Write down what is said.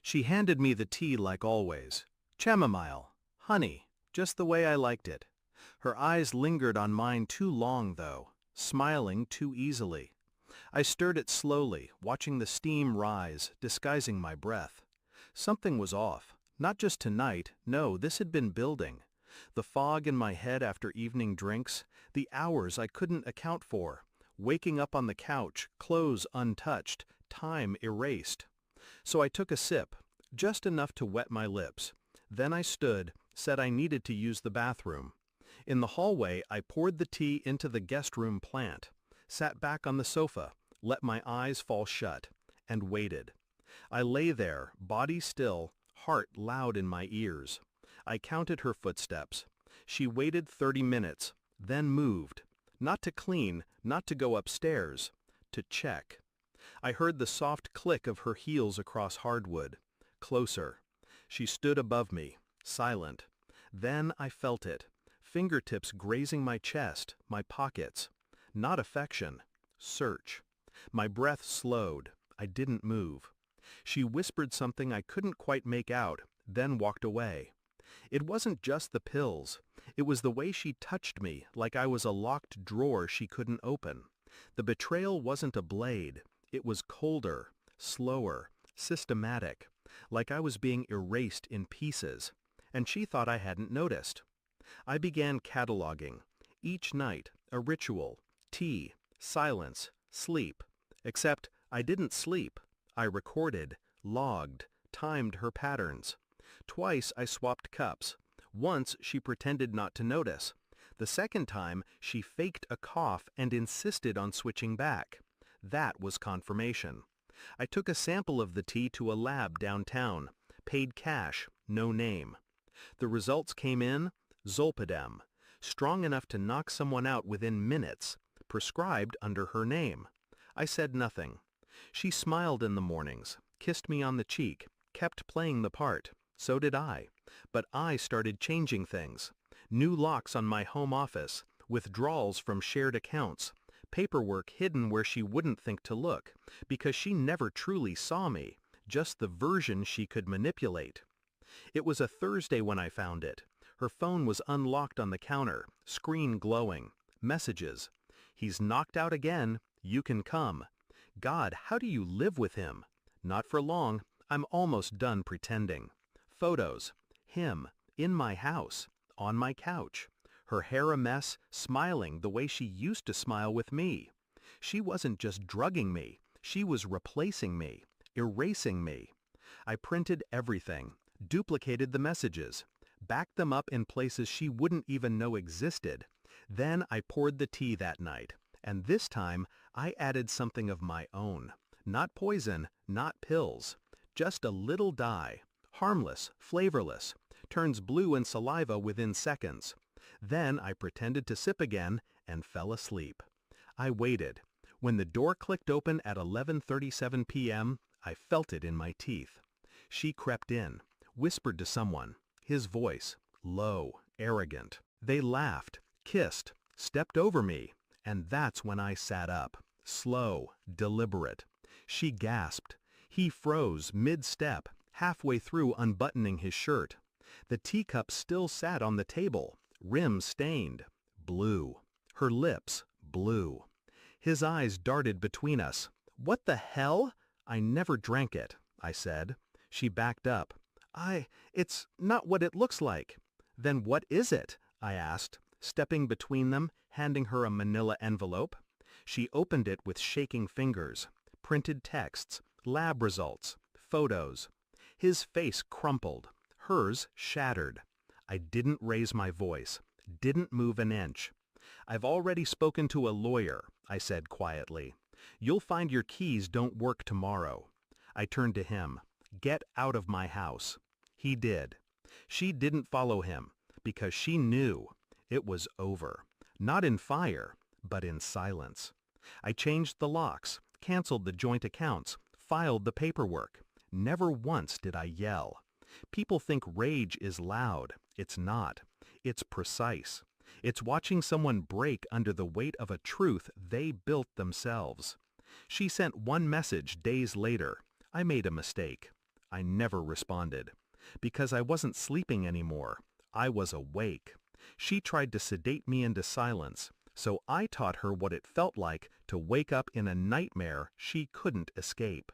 She handed me the tea like always. Chamomile, honey, just the way I liked it. Her eyes lingered on mine too long, though, smiling too easily. I stirred it slowly, watching the steam rise, disguising my breath. Something was off. Not just tonight, no, this had been building. The fog in my head after evening drinks, the hours I couldn't account for, waking up on the couch, clothes untouched, time erased. So I took a sip, just enough to wet my lips. Then I stood, said I needed to use the bathroom. In the hallway, I poured the tea into the guest room plant, sat back on the sofa, let my eyes fall shut, and waited. I lay there, body still, heart loud in my ears. I counted her footsteps. She waited 30 minutes, then moved. Not to clean, not to go upstairs, to check. I heard the soft click of her heels across hardwood. Closer. She stood above me, silent. Then I felt it, fingertips grazing my chest, my pockets. Not affection. Search. My breath slowed. I didn't move. She whispered something I couldn't quite make out, then walked away. It wasn't just the pills. It was the way she touched me, like I was a locked drawer she couldn't open. The betrayal wasn't a blade. It was colder, slower, systematic, like I was being erased in pieces. And she thought I hadn't noticed. I began cataloging. Each night, a ritual, tea, silence, sleep. Except I didn't sleep. I recorded, logged, timed her patterns. Twice I swapped cups. Once she pretended not to notice. The second time she faked a cough and insisted on switching back. That was confirmation. I took a sample of the tea to a lab downtown, paid cash, no name. The results came in, Zolpidem, strong enough to knock someone out within minutes, prescribed under her name. I said nothing. She smiled in the mornings, kissed me on the cheek, kept playing the part. So did I. But I started changing things. New locks on my home office, withdrawals from shared accounts, paperwork hidden where she wouldn't think to look, because she never truly saw me, just the version she could manipulate. It was a Thursday when I found it. Her phone was unlocked on the counter, screen glowing. Messages. He's knocked out again. You can come. God, how do you live with him? Not for long. I'm almost done pretending. Photos. Him. In my house. On my couch. Her hair a mess, smiling the way she used to smile with me. She wasn't just drugging me. She was replacing me. Erasing me. I printed everything. Duplicated the messages. Backed them up in places she wouldn't even know existed. Then I poured the tea that night. And this time, I added something of my own. Not poison, not pills. Just a little dye. Harmless, flavorless. Turns blue in saliva within seconds. Then I pretended to sip again and fell asleep. I waited. When the door clicked open at 11:37 p.m., I felt it in my teeth. She crept in, whispered to someone. His voice, low, arrogant. They laughed, kissed, stepped over me. And that's when I sat up, slow, deliberate. She gasped. He froze mid-step, halfway through unbuttoning his shirt. The teacup still sat on the table, rim stained, blue. Her lips, blue. His eyes darted between us. What the hell? I never drank it, I said. She backed up. It's not what it looks like. Then what is it? I asked, stepping between them, handing her a manila envelope. She opened it with shaking fingers. Printed texts, lab results, photos. His face crumpled, hers shattered. I didn't raise my voice, didn't move an inch. I've already spoken to a lawyer, I said quietly. You'll find your keys don't work tomorrow. I turned to him. Get out of my house. He did. She didn't follow him, because she knew. It was over. Not in fire, but in silence. I changed the locks, canceled the joint accounts, filed the paperwork. Never once did I yell. People think rage is loud. It's not. It's precise. It's watching someone break under the weight of a truth they built themselves. She sent one message days later. I made a mistake. I never responded. Because I wasn't sleeping anymore. I was awake. She tried to sedate me into silence, so I taught her what it felt like to wake up in a nightmare she couldn't escape.